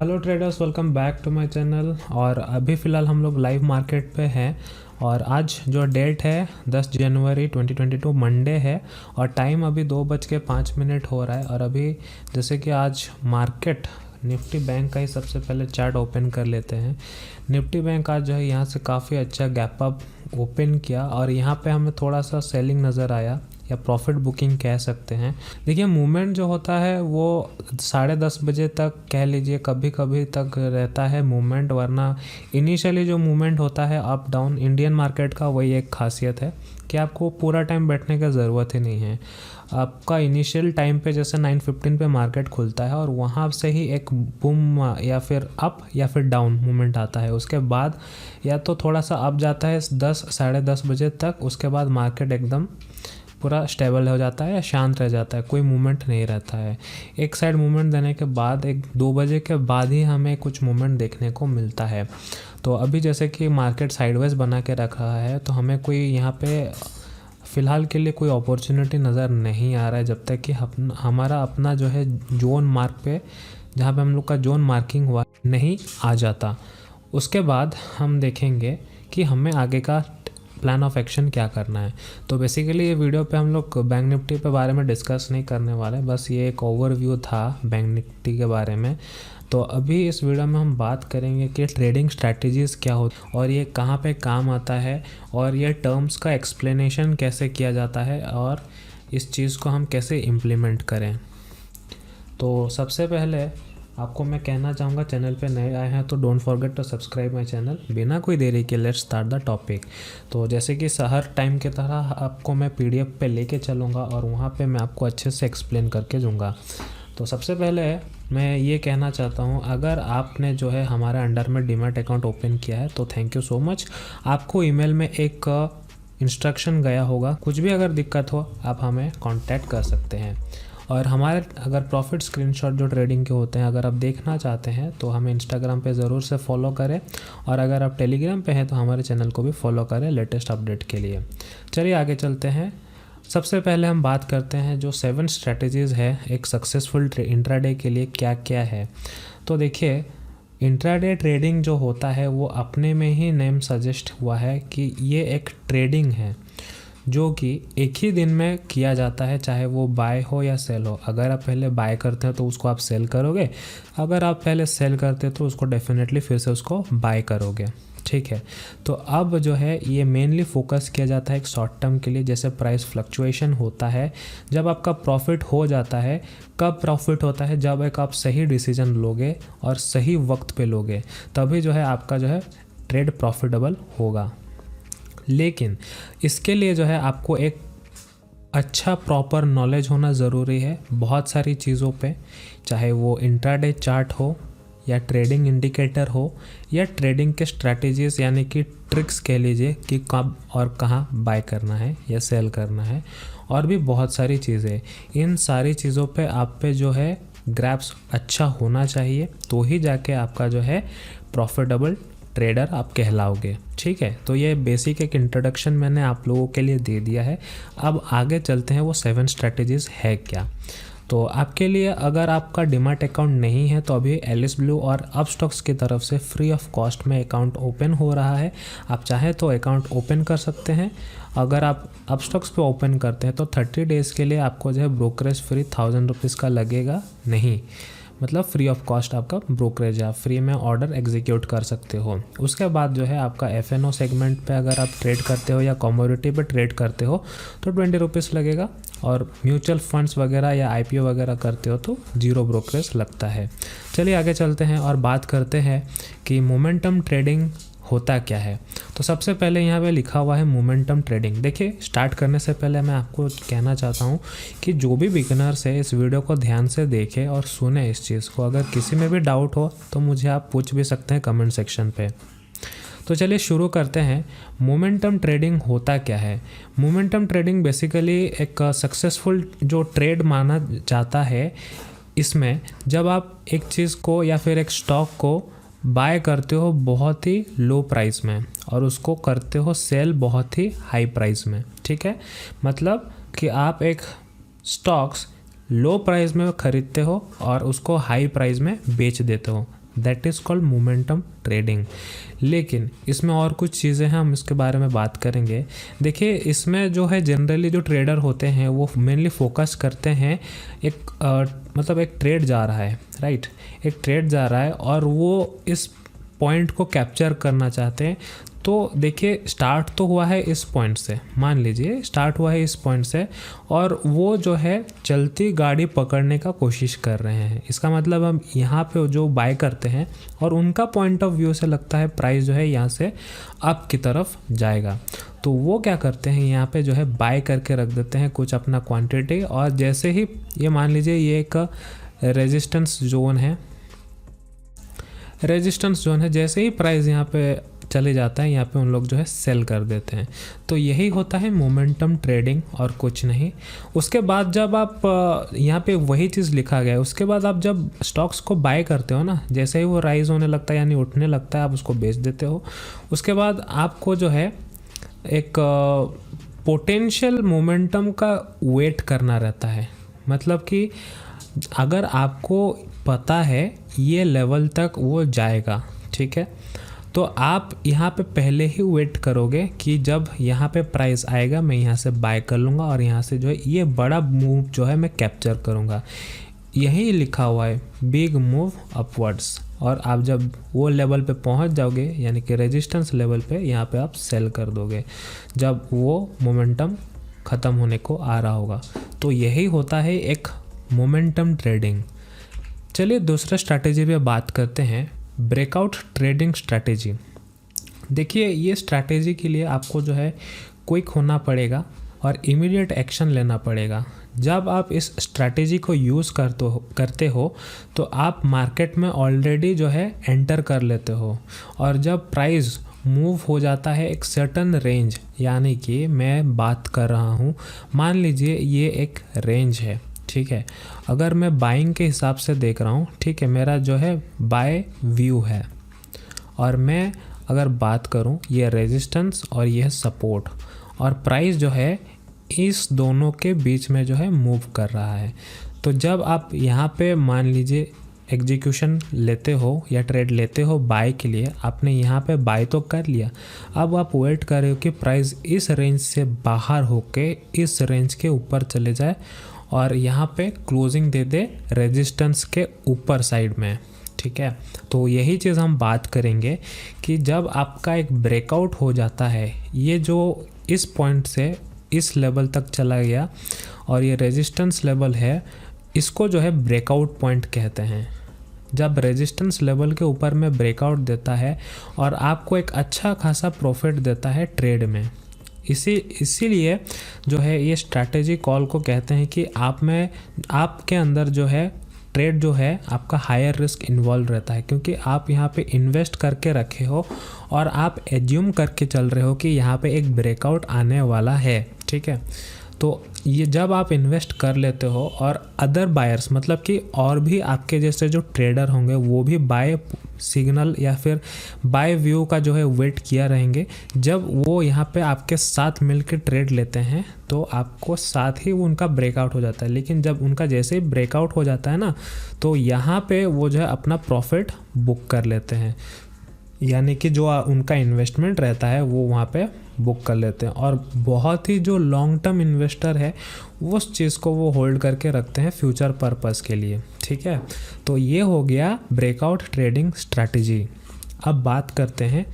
Hello traders, welcome back to my channel. और अभी फ़िलहाल हम लोग लाइव मार्केट पे हैं और आज जो डेट है 10 जनवरी 2022 मंडे है और टाइम अभी 2:05 हो रहा है। और अभी जैसे कि आज मार्केट निफ्टी बैंक का ही सबसे पहले चार्ट ओपन कर लेते हैं। निफ्टी बैंक आज जो है यहाँ से काफ़ी अच्छा गैप अप ओपन किया और यहाँ पे हमें थोड़ा सा सेलिंग नज़र आया या प्रॉफिट बुकिंग कह सकते हैं। देखिए, मूवमेंट जो होता है वो 10:30 बजे तक कह लीजिए कभी कभी तक रहता है मूवमेंट, वरना इनिशियली जो मूवमेंट होता है अप डाउन इंडियन मार्केट का वही एक खासियत है कि आपको पूरा टाइम बैठने की ज़रूरत ही नहीं है। आपका इनिशियल टाइम पे जैसे 9:15 पे मार्केट खुलता है और वहाँ से ही एक बूम या फिर अप या फिर डाउन मूवमेंट आता है। उसके बाद या तो थोड़ा सा अप जाता है 10 साढ़े 10 बजे तक, उसके बाद मार्केट एकदम पूरा स्टेबल हो जाता है या शांत रह जाता है, कोई मूवमेंट नहीं रहता है। एक साइड मूवमेंट देने के बाद 2 बजे के बाद ही हमें कुछ मूवमेंट देखने को मिलता है। तो अभी जैसे कि मार्केट साइडवेज बना के रख रहा है तो हमें कोई यहाँ पे फ़िलहाल के लिए कोई अपॉर्चुनिटी नज़र नहीं आ रहा है जब तक कि हमारा अपना जो है जोन मार्क पे, जहाँ पे हम लोग का जोन मार्किंग हुआ नहीं आ जाता। उसके बाद हम देखेंगे कि हमें आगे का प्लान ऑफ एक्शन क्या करना है। तो बेसिकली ये वीडियो पे हम लोग बैंक निफ्टी के बारे में डिस्कस नहीं करने वाले, बस ये एक ओवरव्यू था बैंक निफ्टी के बारे में। तो अभी इस वीडियो में हम बात करेंगे कि ट्रेडिंग स्ट्रैटेजीज़ क्या होती और ये कहाँ पे काम आता है और ये टर्म्स का एक्सप्लेनेशन कैसे किया जाता है और इस चीज़ को हम कैसे इम्प्लीमेंट करें। तो सबसे पहले आपको मैं कहना चाहूँगा, चैनल पे नए आए हैं तो don't forget to subscribe my channel. बिना कोई देरी के लेट्स स्टार्ट द टॉपिक। तो जैसे कि हर टाइम की तरह आपको मैं पीडीएफ पे लेके चलूँगा और वहाँ पे मैं आपको अच्छे से एक्सप्लेन करके दूँगा। तो सबसे पहले मैं ये कहना चाहता हूँ, अगर आपने जो है हमारे अंडर में डीमैट अकाउंट ओपन किया है तो थैंक यू सो मच। आपको ईमेल में एक इंस्ट्रक्शन गया होगा, कुछ भी अगर दिक्कत हो आप हमें कांटेक्ट कर सकते हैं। और हमारे अगर प्रॉफिट स्क्रीनशॉट जो ट्रेडिंग के होते हैं अगर आप देखना चाहते हैं तो हमें इंस्टाग्राम पे ज़रूर से फॉलो करें और अगर आप टेलीग्राम पे हैं तो हमारे चैनल को भी फॉलो करें लेटेस्ट अपडेट के लिए। चलिए आगे चलते हैं। सबसे पहले हम बात करते हैं जो 7 स्ट्रैटेजीज़ है एक सक्सेसफुल इंट्राडे के लिए क्या क्या है। तो देखिए, इंट्राडे ट्रेडिंग जो होता है वो अपने में ही नेम सजेस्ट हुआ है कि ये एक ट्रेडिंग है जो कि एक ही दिन में किया जाता है, चाहे वो बाय हो या सेल हो। अगर आप पहले बाय करते हैं तो उसको आप सेल करोगे, अगर आप पहले सेल करते हैं तो उसको डेफिनेटली फिर से उसको बाय करोगे। ठीक है, तो अब जो है ये मेनली फोकस किया जाता है एक शॉर्ट टर्म के लिए। जैसे प्राइस फ्लक्चुएशन होता है, जब आपका प्रॉफिट हो जाता है, कब प्रॉफिट होता है जब एक आप सही डिसीजन लोगे और सही वक्त पे लोगे, तभी जो है आपका जो है ट्रेड प्रॉफिटेबल होगा। लेकिन इसके लिए जो है आपको एक अच्छा प्रॉपर नॉलेज होना ज़रूरी है बहुत सारी चीज़ों पे, चाहे वो इंट्राडे चार्ट हो या ट्रेडिंग इंडिकेटर हो या ट्रेडिंग के स्ट्रैटेजीज़ यानी कि ट्रिक्स कह लीजिए कि कब और कहाँ बाय करना है या सेल करना है, और भी बहुत सारी चीज़ें। इन सारी चीज़ों पे आप पे जो है ग्रैप्स अच्छा होना चाहिए, तो ही जाके आपका जो है प्रॉफिटेबल ट्रेडर आप कहलाओगे। ठीक है, तो ये बेसिक एक इंट्रोडक्शन मैंने आप लोगों के लिए दे दिया है। अब आगे चलते हैं वो 7 स्ट्रैटेजीज़ है क्या। तो आपके लिए अगर आपका डीमैट अकाउंट नहीं है तो अभी एलिस ब्लू और अपस्टॉक्स की तरफ से फ्री ऑफ कॉस्ट में अकाउंट ओपन हो रहा है। आप चाहें तो अकाउंट ओपन कर सकते हैं। अगर आप अपस्टॉक्स पे ओपन करते हैं तो 30 डेज़ के लिए आपको जो है ब्रोकरेज फ्री 1000 रुपीज़ का लगेगा नहीं, मतलब फ्री ऑफ कॉस्ट आपका ब्रोकरेज है, आप फ्री में ऑर्डर एग्जीक्यूट कर सकते हो। उसके बाद जो है आपका एफएनओ सेगमेंट पे अगर आप ट्रेड करते हो या कमोडिटी पे ट्रेड करते हो तो 20 रुपीज़ लगेगा, और म्यूचुअल फंड्स वगैरह या आईपीओ वगैरह करते हो तो 0 ब्रोकरेज लगता है। चलिए आगे चलते हैं और बात करते हैं कि मोमेंटम ट्रेडिंग होता क्या है। तो सबसे पहले यहाँ पे लिखा हुआ है मोमेंटम ट्रेडिंग। देखिए, स्टार्ट करने से पहले मैं आपको कहना चाहता हूँ कि जो भी बिगिनर्स है इस वीडियो को ध्यान से देखें और सुने इस चीज़ को। अगर किसी में भी डाउट हो तो मुझे आप पूछ भी सकते हैं कमेंट सेक्शन पे। तो चलिए शुरू करते हैं। मोमेंटम ट्रेडिंग होता क्या है। मोमेंटम ट्रेडिंग बेसिकली एक सक्सेसफुल जो ट्रेड माना जाता है। इसमें जब आप एक चीज़ को या फिर एक स्टॉक को बाय करते हो बहुत ही लो प्राइस में और उसको करते हो सेल बहुत ही हाई प्राइस में। ठीक है, मतलब कि आप एक स्टॉक्स लो प्राइस में खरीदते हो और उसको हाई प्राइस में बेच देते हो। That is called momentum trading. लेकिन इसमें और कुछ चीज़ें हैं, हम इसके बारे में बात करेंगे। देखिए इसमें जो है जनरली जो ट्रेडर होते हैं वो मेनली फोकस करते हैं मतलब एक ट्रेड जा रहा है, राइट, एक ट्रेड जा रहा है और वो इस पॉइंट को कैप्चर करना चाहते हैं। तो देखिए स्टार्ट तो हुआ है इस पॉइंट से, मान लीजिए स्टार्ट हुआ है इस पॉइंट से, और वो जो है चलती गाड़ी पकड़ने का कोशिश कर रहे हैं। इसका मतलब हम यहाँ पे जो बाय करते हैं और उनका पॉइंट ऑफ व्यू से लगता है प्राइस जो है यहाँ से अप की तरफ जाएगा, तो वो क्या करते हैं यहाँ पे जो है बाय करके रख देते हैं कुछ अपना क्वांटिटी। और जैसे ही ये मान लीजिए ये एक रेजिस्टेंस जोन है, जैसे ही प्राइस यहाँ पे चले जाता है यहाँ पे उन लोग जो है सेल कर देते हैं। तो यही होता है मोमेंटम ट्रेडिंग और कुछ नहीं। उसके बाद जब आप यहाँ पे वही चीज़ लिखा गया है, उसके बाद आप जब स्टॉक्स को बाय करते हो ना, जैसे ही वो राइज होने लगता है यानी उठने लगता है, आप उसको बेच देते हो। उसके बाद आपको जो है एक पोटेंशियल मोमेंटम का वेट करना रहता है। मतलब कि अगर आपको पता है ये लेवल तक वो जाएगा, ठीक है, तो आप यहाँ पे पहले ही वेट करोगे कि जब यहाँ पे प्राइस आएगा मैं यहाँ से बाय कर लूँगा और यहाँ से जो है ये बड़ा मूव जो है मैं कैप्चर करूँगा। यही लिखा हुआ है बिग मूव अपवर्ड्स। और आप जब वो लेवल पे पहुँच जाओगे यानी कि रेजिस्टेंस लेवल पे, यहाँ पे आप सेल कर दोगे जब वो मोमेंटम ख़त्म होने को आ रहा होगा। तो यही होता है एक मोमेंटम ट्रेडिंग। चलिए दूसरा स्ट्रैटेजी पे बात करते हैं, ब्रेकआउट ट्रेडिंग स्ट्रैटेजी। देखिए ये स्ट्रैटेजी के लिए आपको जो है क्विक होना पड़ेगा और इमीडिएट एक्शन लेना पड़ेगा। जब आप इस स्ट्रैटेजी को यूज़ करते हो तो आप मार्केट में ऑलरेडी जो है एंटर कर लेते हो, और जब प्राइस मूव हो जाता है एक सर्टन रेंज, यानी कि मैं बात कर रहा हूँ, मान लीजिए ये एक रेंज है, ठीक है, अगर मैं बाइंग के हिसाब से देख रहा हूँ, ठीक है, मेरा जो है बाय व्यू है, और मैं अगर बात करूँ ये रेजिस्टेंस और ये सपोर्ट, और प्राइस जो है इस दोनों के बीच में जो है मूव कर रहा है। तो जब आप यहाँ पे मान लीजिए एग्जीक्यूशन लेते हो या ट्रेड लेते हो बाय के लिए, आपने यहाँ पे बाय तो कर लिया, अब आप वेट कर रहे हो कि प्राइस इस रेंज से बाहर होके इस रेंज के ऊपर चले जाए और यहाँ पे क्लोजिंग दे दे रेजिस्टेंस के ऊपर साइड में, ठीक है। तो यही चीज़ हम बात करेंगे कि जब आपका एक ब्रेकआउट हो जाता है, ये जो इस पॉइंट से इस लेवल तक चला गया और ये रेजिस्टेंस लेवल है, इसको जो है ब्रेकआउट पॉइंट कहते हैं। जब रेजिस्टेंस लेवल के ऊपर में ब्रेकआउट देता है और आपको एक अच्छा खासा प्रॉफिट देता है ट्रेड में, इसीलिए जो है ये स्ट्रैटेजी कॉल को कहते हैं कि आपके अंदर जो है ट्रेड जो है आपका हायर रिस्क इन्वॉल्व रहता है, क्योंकि आप यहाँ पे इन्वेस्ट करके रखे हो और आप एज्यूम करके चल रहे हो कि यहाँ पे एक ब्रेकआउट आने वाला है, ठीक है। तो ये जब आप इन्वेस्ट कर लेते हो और अदर बायर्स, मतलब कि और भी आपके जैसे जो ट्रेडर होंगे वो भी बाय सिग्नल या फिर बाय व्यू का जो है वेट किया रहेंगे, जब वो यहाँ पे आपके साथ मिलकर ट्रेड लेते हैं तो आपको साथ ही वो उनका ब्रेकआउट हो जाता है। लेकिन जब उनका जैसे ही ब्रेकआउट हो जाता है ना, तो यहाँ पे वो जो है अपना प्रॉफिट बुक कर लेते हैं, यानी कि जो उनका इन्वेस्टमेंट रहता है वो वहाँ पे बुक कर लेते हैं। और बहुत ही जो लॉन्ग टर्म इन्वेस्टर है वो उस चीज़ को वो होल्ड करके रखते हैं फ्यूचर पर्पस के लिए, ठीक है। तो ये हो गया ब्रेकआउट ट्रेडिंग स्ट्रैटेजी। अब बात करते हैं,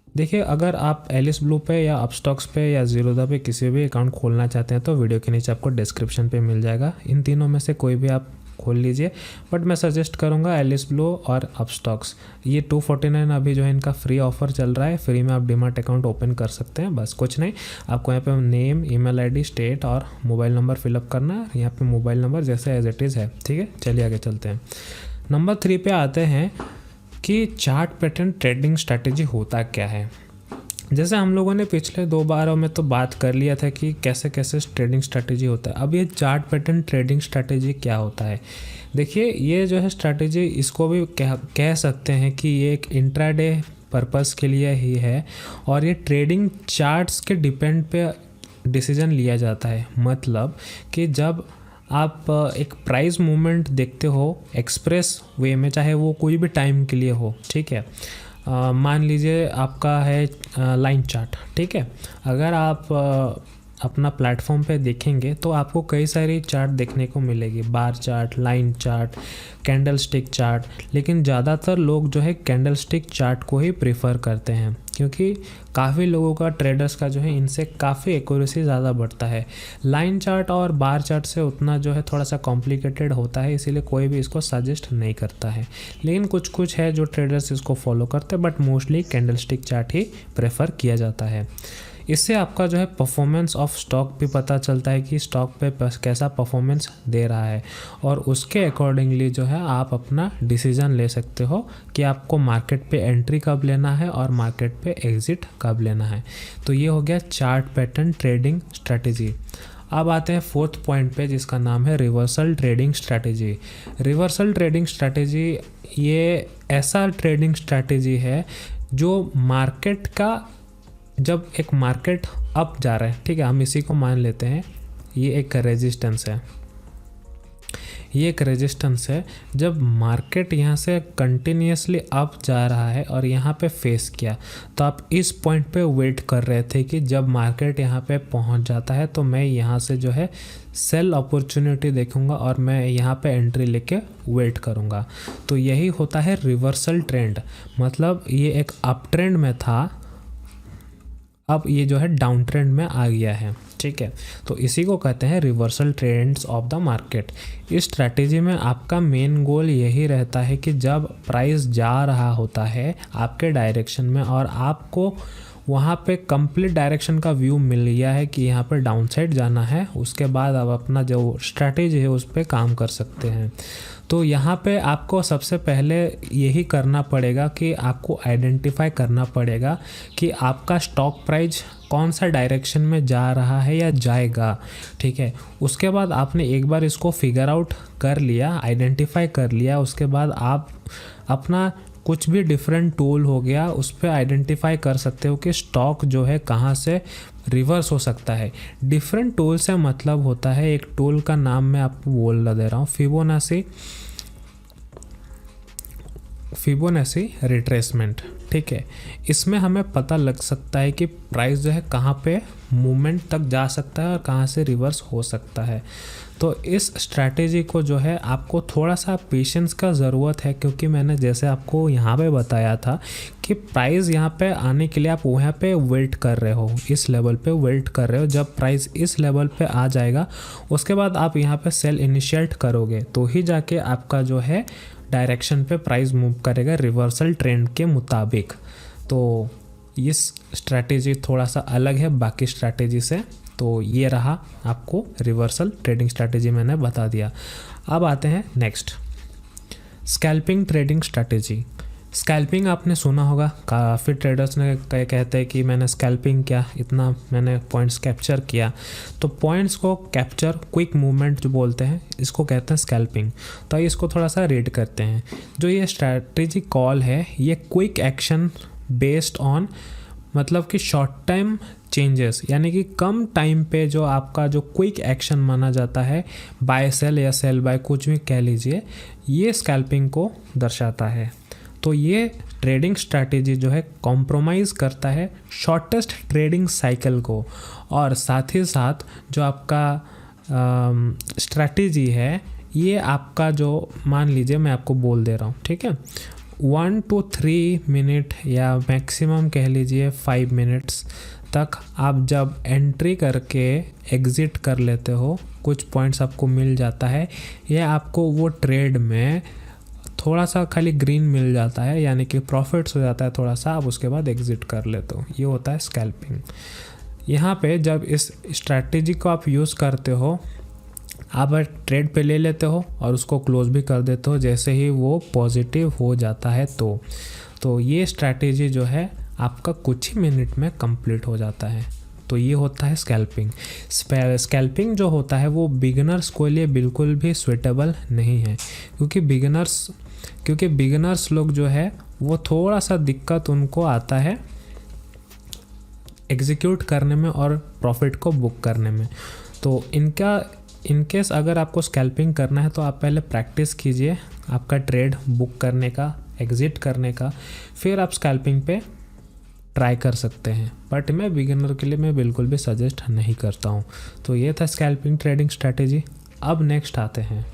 देखिए अगर आप एलिस ब्लू पे या अपस्टॉक्स पे या ज़ीरोधा पे किसी भी अकाउंट खोलना चाहते हैं तो वीडियो के नीचे आपको डिस्क्रिप्शन पे मिल जाएगा, इन तीनों में से कोई भी आप खोल लीजिए। बट मैं सजेस्ट करूंगा एलिस ब्लू और अपस्टॉक्स। ये 249 अभी जो है इनका फ्री ऑफर चल रहा है, फ्री में आप डीमैट अकाउंट ओपन कर सकते हैं। बस कुछ नहीं, आपको यहाँ पे नेम, ईमेल आईडी, स्टेट और मोबाइल नंबर फिलअप करना है। यहाँ पे मोबाइल नंबर जैसे एज इट इज़ है, ठीक है। चलिए आगे चलते हैं। नंबर 3 पे आते हैं कि चार्ट पैटर्न ट्रेडिंग स्ट्रैटेजी होता क्या है। जैसे हम लोगों ने पिछले 2 बारों में तो बात कर लिया था कि कैसे कैसे ट्रेडिंग स्ट्रैटेजी होता है। अब ये चार्ट पैटर्न ट्रेडिंग स्ट्रैटेजी क्या होता है। देखिए ये जो है स्ट्रैटेजी, इसको भी कह सकते हैं कि ये एक इंट्राडे पर्पस के लिए ही है और ये ट्रेडिंग चार्ट्स के डिपेंड पे डिसीजन लिया जाता है। मतलब कि जब आप एक प्राइस मूवमेंट देखते हो एक्सप्रेस वे में, चाहे वो कोई भी टाइम के लिए हो, ठीक है। मान लीजिए आपका है लाइन चार्ट, ठीक है। अगर आप अपना प्लेटफॉर्म पे देखेंगे तो आपको कई सारी चार्ट देखने को मिलेगी, bar chart, line chart, candle stick chart, लेकिन ज़्यादातर लोग जो है कैंडल स्टिक चार्ट को ही प्रेफर करते हैं, क्योंकि काफ़ी लोगों का, ट्रेडर्स का जो है इनसे काफ़ी एक्यूरेसी ज़्यादा बढ़ता है। लाइन चार्ट और बार चार्ट से उतना जो है थोड़ा सा कॉम्प्लिकेटेड होता है, इसीलिए कोई भी इसको सजेस्ट नहीं करता है, लेकिन कुछ कुछ है जो ट्रेडर्स इसको फॉलो करते हैं, but mostly candle stick chart he prefer किया जाता है। इससे आपका जो है परफॉर्मेंस ऑफ स्टॉक भी पता चलता है कि स्टॉक पे कैसा परफॉर्मेंस दे रहा है, और उसके अकॉर्डिंगली जो है आप अपना डिसीज़न ले सकते हो कि आपको मार्केट पे एंट्री कब लेना है और मार्केट पे एग्ज़िट कब लेना है। तो ये हो गया चार्ट पैटर्न ट्रेडिंग स्ट्रैटेजी। अब आते हैं फोर्थ पॉइंट पे, जिसका नाम है reversal trading strategy. Reversal trading strategy ये ऐसा ट्रेडिंग स्ट्रैटेजी है जो मार्केट का, जब एक मार्केट अप जा रहा है, ठीक है, हम इसी को मान लेते हैं ये एक रेजिस्टेंस है, ये एक रेजिस्टेंस है। जब मार्केट यहाँ से कंटिन्यूसली अप जा रहा है और यहाँ पे फेस किया, तो आप इस पॉइंट पे वेट कर रहे थे कि जब मार्केट यहाँ पे पहुँच जाता है तो मैं यहाँ से जो है सेल अपॉर्चुनिटी देखूंगा और मैं यहाँ पे एंट्री लेके वेट करूँगा। तो यही होता है रिवर्सल ट्रेंड, मतलब ये एक अप ट्रेंड में था, अब ये जो है डाउन ट्रेंड में आ गया है, ठीक है। तो इसी को कहते हैं reversal trends of the market. इस स्ट्रैटेजी में आपका मेन गोल यही रहता है कि जब प्राइस जा रहा होता है आपके डायरेक्शन में और आपको वहाँ पे कंप्लीट डायरेक्शन का व्यू मिल गया है कि यहाँ पर डाउन साइड जाना है, उसके बाद आप अपना जो स्ट्रैटेजी है उस पर काम कर सकते हैं। तो यहाँ पे आपको सबसे पहले यही करना पड़ेगा कि आपको आइडेंटिफाई करना पड़ेगा कि आपका स्टॉक प्राइस कौन सा डायरेक्शन में जा रहा है या जाएगा, ठीक है। उसके बाद आपने एक बार इसको फिगर आउट कर लिया, आइडेंटिफाई कर लिया, उसके बाद आप अपना कुछ भी डिफरेंट टूल हो गया उस पर आइडेंटिफाई कर सकते हो कि स्टॉक जो है कहाँ से रिवर्स हो सकता है। डिफरेंट टूल से मतलब होता है, एक टूल का नाम मैं आपको बोल दे रहा हूँ, फिबोनाची रिट्रेसमेंट, ठीक है। इसमें हमें पता लग सकता है कि प्राइस जो है कहाँ पे मूवमेंट तक जा सकता है और कहाँ से रिवर्स हो सकता है। तो इस स्ट्रैटेजी को जो है आपको थोड़ा सा पेशेंस का ज़रूरत है, क्योंकि मैंने जैसे आपको यहाँ पे बताया था कि प्राइस यहाँ पे आने के लिए आप वहाँ पे वेट कर रहे हो, इस लेवल पे वेट कर रहे हो। जब प्राइस इस लेवल पे आ जाएगा उसके बाद आप यहाँ पे सेल इनिशिएट करोगे तो ही जाके आपका जो है डायरेक्शन पे प्राइस मूव करेगा रिवर्सल ट्रेंड के मुताबिक। तो इस स्ट्रैटेजी थोड़ा सा अलग है बाकी स्ट्रैटेजी से। तो ये रहा आपको रिवर्सल ट्रेडिंग स्ट्रैटेजी मैंने बता दिया। अब आते हैं next, scalping trading strategy. Scalping आपने सुना होगा, काफ़ी ट्रेडर्स ने कहते हैं कि मैंने स्कैल्पिंग किया, इतना मैंने पॉइंट्स कैप्चर किया। तो पॉइंट्स को कैप्चर, क्विक मूवमेंट जो बोलते हैं, इसको कहते हैं स्कैल्पिंग। तो इसको थोड़ा सा रीड करते हैं। जो ये स्ट्रैटेजी कॉल है, ये क्विक एक्शन बेस्ड ऑन, मतलब कि शॉर्ट टाइम चेंजेस, यानी कि कम टाइम पे जो आपका जो क्विक एक्शन माना जाता है, बाय सेल या सेल बाय कुछ भी कह लीजिए, ये स्कैल्पिंग को दर्शाता है। तो ये ट्रेडिंग स्ट्रैटेजी जो है कॉम्प्रोमाइज़ करता है शॉर्टेस्ट ट्रेडिंग साइकिल को, और साथ ही साथ जो आपका स्ट्रैटेजी है ये आपका जो, मान लीजिए मैं आपको बोल दे रहा हूँ, ठीक है, 1 to 3 मिनट या मैक्सिमम कह लीजिए 5 मिनट्स तक आप जब एंट्री करके एग्ज़िट कर लेते हो, कुछ पॉइंट्स आपको मिल जाता है, या आपको वो ट्रेड में थोड़ा सा खाली ग्रीन मिल जाता है, यानी कि प्रॉफिट्स हो जाता है थोड़ा सा, आप उसके बाद एग्ज़िट कर लेते हो, ये होता है स्कैल्पिंग। यहाँ पे जब इस स्ट्रैटेजी को आप यूज़ करते हो, आप ट्रेड पे ले लेते हो और उसको क्लोज भी कर देते हो जैसे ही वो पॉजिटिव हो जाता है। तो ये स्ट्रैटेजी जो है आपका कुछ ही मिनट में कंप्लीट हो जाता है। तो ये होता है स्कैल्पिंग। स्कैल्पिंग जो होता है वो बिगिनर्स को लिए बिल्कुल भी सूटेबल नहीं है, क्योंकि बिगिनर्स लोग जो है वो थोड़ा सा दिक्कत उनको आता है एग्जीक्यूट करने में और प्रॉफिट को बुक करने में। तो इनका इनकेस अगर आपको स्कैल्पिंग करना है तो आप पहले प्रैक्टिस कीजिए आपका ट्रेड बुक करने का, एग्ज़िट करने का, फिर आप स्कैल्पिंग पे ट्राई कर सकते हैं। बट मैं बिगिनर के लिए मैं बिल्कुल भी सजेस्ट नहीं करता हूँ। तो ये था स्कैल्पिंग ट्रेडिंग स्ट्रैटेजी। अब नेक्स्ट आते हैं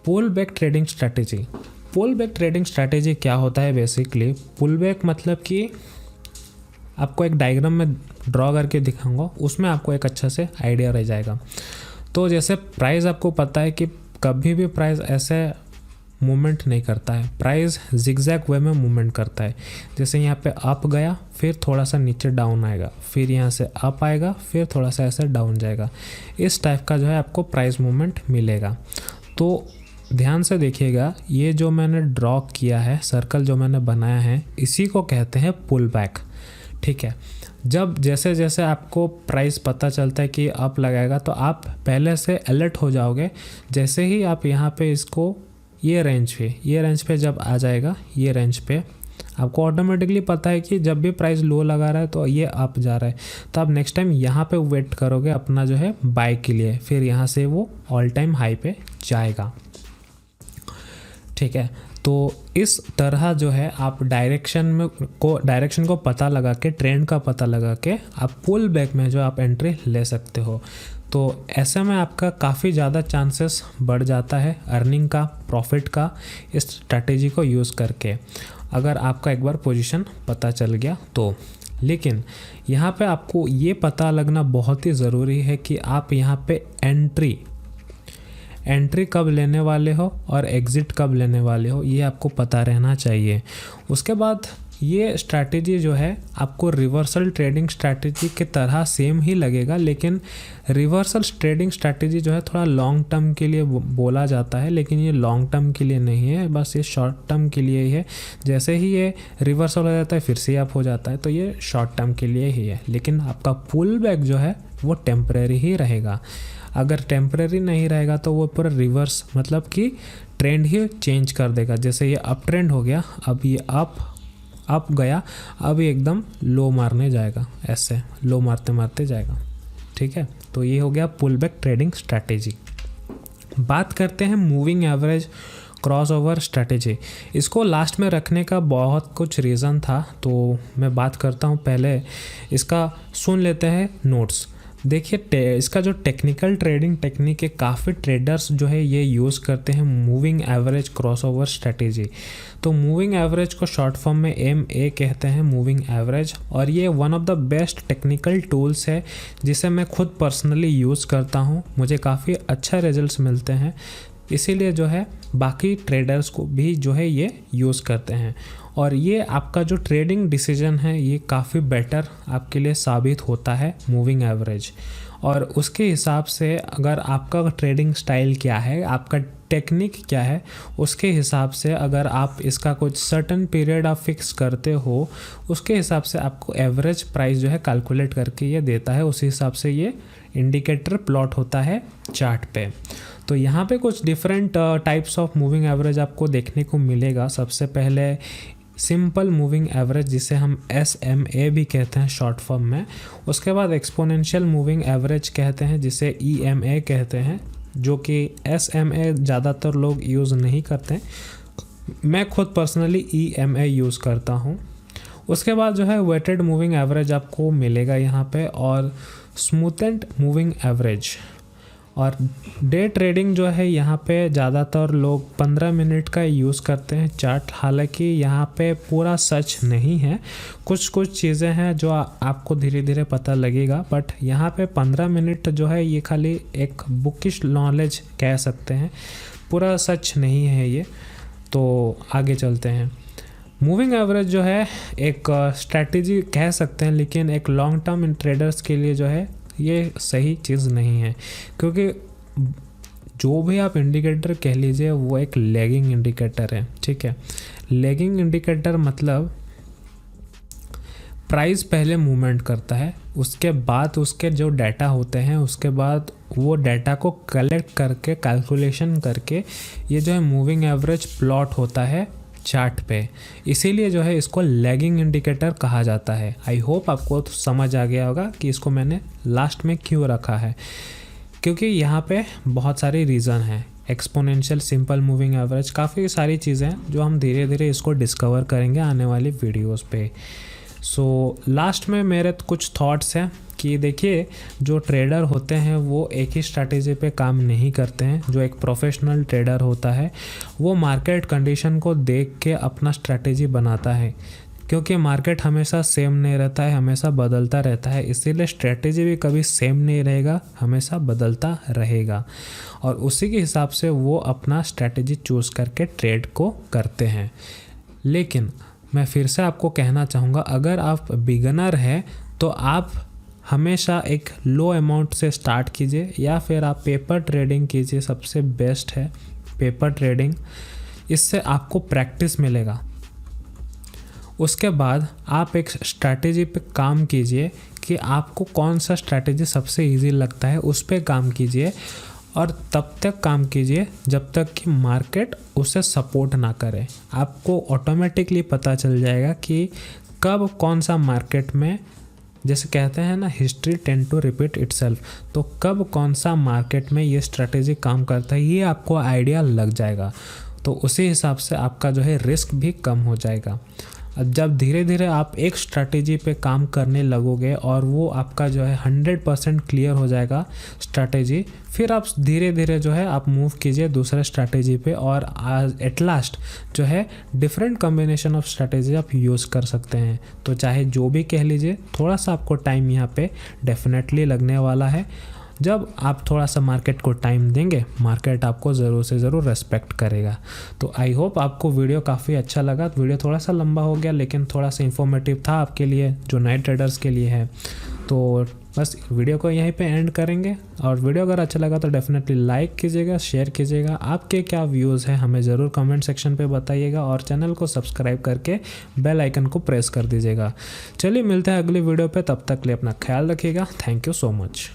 pullback trading strategy. Pullback trading strategy क्या होता है? बेसिकली पुल बैक मतलब कि आपको एक डायग्राम में ड्रॉ करके दिखाऊंगा, उसमें आपको एक अच्छा से आइडिया रह जाएगा। तो जैसे प्राइस आपको पता है कि कभी भी प्राइस ऐसे मूवमेंट नहीं करता है, प्राइस जिगजैग वे में मूवमेंट करता है। जैसे यहाँ पे अप गया, फिर थोड़ा सा नीचे डाउन आएगा, फिर यहाँ से अप आएगा, फिर थोड़ा सा ऐसे डाउन जाएगा। इस टाइप का जो है आपको प्राइस मूवमेंट मिलेगा। तो ध्यान से देखिएगा, ये जो मैंने ड्रॉ किया है, सर्कल जो मैंने बनाया है, इसी को कहते हैं पुल बैक। ठीक है, जब जैसे जैसे आपको प्राइस पता चलता है कि अप लगाएगा तो आप पहले से अलर्ट हो जाओगे। जैसे ही आप यहाँ पे इसको ये रेंज पे जब आ जाएगा, ये रेंज पे आपको ऑटोमेटिकली पता है कि जब भी प्राइस लो लगा रहा है तो ये अप जा रहा है, तो आप नेक्स्ट टाइम यहाँ पे वेट करोगे अपना जो है बाय के लिए, फिर यहाँ से वो ऑल टाइम हाई पे जाएगा। ठीक है, तो इस तरह जो है आप डायरेक्शन को पता लगा के, ट्रेंड का पता लगा के आप पुल बैक में जो आप एंट्री ले सकते हो। तो ऐसे में आपका काफ़ी ज़्यादा चांसेस बढ़ जाता है अर्निंग का, प्रॉफिट का, इस स्ट्रैटेजी को यूज़ करके, अगर आपका एक बार पोजीशन पता चल गया तो। लेकिन यहाँ पे आपको ये पता लगना बहुत ही ज़रूरी है कि आप यहाँ पे एंट्री कब लेने वाले हो और एग्ज़िट कब लेने वाले हो, ये आपको पता रहना चाहिए। उसके बाद ये स्ट्रैटेजी जो है आपको रिवर्सल ट्रेडिंग स्ट्रैटेजी की तरह सेम ही लगेगा, लेकिन रिवर्सल ट्रेडिंग स्ट्रैटेजी जो है थोड़ा लॉन्ग टर्म के लिए बोला जाता है, लेकिन ये लॉन्ग टर्म के लिए नहीं है, बस ये शॉर्ट टर्म के लिए ही है। जैसे ही ये रिवर्सल हो जाता है फिर से अप हो जाता है, तो ये शॉर्ट टर्म के लिए ही है। लेकिन आपका पुल बैक जो है वो टेम्परेरी ही रहेगा। अगर टेम्परेरी नहीं रहेगा तो वो पूरा रिवर्स मतलब कि ट्रेंड ही चेंज कर देगा। जैसे ये अप ट्रेंड हो गया, अब ये अप गया, अब ये एकदम लो मारने जाएगा, ऐसे लो मारते मारते जाएगा। ठीक है, तो ये हो गया पुल बैक ट्रेडिंग स्ट्रैटेजी। बात करते हैं moving average cross over strategy. इसको लास्ट में रखने का बहुत कुछ रीज़न था, तो मैं बात करता हूँ। पहले इसका सुन लेते हैं नोट्स। देखिए, इसका जो टेक्निकल ट्रेडिंग टेक्निक है, काफ़ी ट्रेडर्स जो है ये यूज़ करते हैं moving average cross over strategy. तो मूविंग एवरेज को शॉर्ट फॉर्म में MA कहते हैं, मूविंग एवरेज, और ये one of the best technical tools है जिसे मैं खुद पर्सनली यूज़ करता हूँ। मुझे काफ़ी अच्छा रिजल्ट्स मिलते हैं, इसीलिए जो है बाकी ट्रेडर्स को भी जो है ये यूज़ करते हैं। और ये आपका जो ट्रेडिंग डिसीजन है ये काफ़ी बेटर आपके लिए साबित होता है मूविंग एवरेज। और उसके हिसाब से अगर आपका ट्रेडिंग स्टाइल क्या है, आपका टेक्निक क्या है, उसके हिसाब से अगर आप इसका कुछ सर्टेन पीरियड आप फिक्स करते हो, उसके हिसाब से आपको एवरेज प्राइस जो है कैलकुलेट करके ये देता है। उसी हिसाब से ये इंडिकेटर प्लॉट होता है चार्ट पे। तो यहाँ पे कुछ different types of moving average आपको देखने को मिलेगा। सबसे पहले सिंपल मूविंग एवरेज, जिसे हम SMA भी कहते हैं शॉर्ट फॉर्म में। उसके बाद एक्सपोनेंशियल मूविंग एवरेज कहते हैं, जिसे EMA कहते हैं, जो कि SMA ज़्यादातर लोग यूज़ नहीं करते। मैं खुद पर्सनली EMA यूज़ करता हूँ। उसके बाद जो है वेटेड मूविंग एवरेज आपको मिलेगा यहाँ पे, और स्मूथेंड मूविंग एवरेज। और डे ट्रेडिंग जो है यहाँ पे ज़्यादातर लोग 15 मिनट का यूज़ करते हैं चार्ट। हालांकि यहाँ पे पूरा सच नहीं है, कुछ चीज़ें हैं जो आपको धीरे धीरे पता लगेगा, बट यहाँ पे 15 मिनट जो है ये खाली एक बुकिश नॉलेज कह सकते हैं, पूरा सच नहीं है ये। तो आगे चलते हैं। मूविंग एवरेज जो है एक स्ट्रैटेजी कह सकते हैं, लेकिन एक लॉन्ग टर्म ट्रेडर्स के लिए जो है ये सही चीज़ नहीं है, क्योंकि जो भी आप इंडिकेटर कह लीजिए वो एक लैगिंग इंडिकेटर है। ठीक है, लैगिंग इंडिकेटर मतलब प्राइस पहले मूवमेंट करता है, उसके बाद उसके जो डाटा होते हैं, उसके बाद वो डाटा को कलेक्ट करके कैलकुलेशन करके ये जो है मूविंग एवरेज प्लॉट होता है चार्ट पे। इसीलिए जो है इसको लैगिंग इंडिकेटर कहा जाता है। आई होप आपको तो समझ आ गया होगा कि इसको मैंने लास्ट में क्यों रखा है। क्योंकि यहाँ पे बहुत सारी रीज़न हैं, एक्सपोनेंशियल, सिंपल मूविंग एवरेज, काफ़ी सारी चीज़ें हैं जो हम धीरे धीरे इसको डिस्कवर करेंगे आने वाली वीडियोस पे। सो लास्ट में मेरे कुछ थॉट्स हैं कि देखिए, जो ट्रेडर होते हैं वो एक ही स्ट्रैटेजी पे काम नहीं करते हैं। जो एक प्रोफेशनल ट्रेडर होता है वो मार्केट कंडीशन को देख के अपना स्ट्रैटेजी बनाता है, क्योंकि मार्केट हमेशा सेम नहीं रहता है, हमेशा बदलता रहता है। इसीलिए स्ट्रैटेजी भी कभी सेम नहीं रहेगा, हमेशा बदलता रहेगा, और उसी के हिसाब से वो अपना स्ट्रैटेजी चूज़ करके ट्रेड को करते हैं। लेकिन मैं फिर से आपको कहना चाहूँगा, अगर आप बिगनर हैं तो आप हमेशा एक लो अमाउंट से स्टार्ट कीजिए, या फिर आप पेपर ट्रेडिंग कीजिए, सबसे बेस्ट है पेपर ट्रेडिंग। इससे आपको प्रैक्टिस मिलेगा। उसके बाद आप एक स्ट्रैटेजी पे काम कीजिए कि आपको कौन सा स्ट्रैटेजी सबसे इजी लगता है, उस पे काम कीजिए, और तब तक काम कीजिए जब तक कि मार्केट उसे सपोर्ट ना करे। आपको ऑटोमेटिकली पता चल जाएगा कि कब कौन सा मार्केट में, जैसे कहते हैं ना, history tend to repeat itself, तो कब कौन सा मार्केट में ये स्ट्रैटेजी काम करता है ये आपको आइडिया लग जाएगा। तो उसी हिसाब से आपका जो है रिस्क भी कम हो जाएगा। जब धीरे धीरे आप एक स्ट्रैटेजी पे काम करने लगोगे और वो आपका जो है 100% क्लियर हो जाएगा स्ट्रैटेजी, फिर आप धीरे धीरे जो है आप मूव कीजिए दूसरे स्ट्रैटेजी पे, और एट लास्ट जो है डिफरेंट कॉम्बिनेशन ऑफ स्ट्रैटेजी आप यूज़ कर सकते हैं। तो चाहे जो भी कह लीजिए, थोड़ा सा आपको टाइम यहाँ पे डेफिनेटली लगने वाला है। जब आप थोड़ा सा मार्केट को टाइम देंगे, मार्केट आपको ज़रूर से ज़रूर रेस्पेक्ट करेगा। तो आई होप आपको वीडियो काफ़ी अच्छा लगा। वीडियो थोड़ा सा लंबा हो गया, लेकिन थोड़ा सा इंफॉर्मेटिव था आपके लिए, जो नए ट्रेडर्स के लिए है। तो बस वीडियो को यहीं पे एंड करेंगे, और वीडियो अगर अच्छा लगा तो डेफिनेटली लाइक कीजिएगा, शेयर कीजिएगा। आपके क्या व्यूज़ हैं हमें ज़रूर कमेंट सेक्शन पे बताइएगा, और चैनल को सब्सक्राइब करके बेल आइकन को प्रेस कर दीजिएगा। चलिए मिलते हैं अगली वीडियो पे, तब तक के लिए अपना ख्याल रखिएगा। Thank you so much.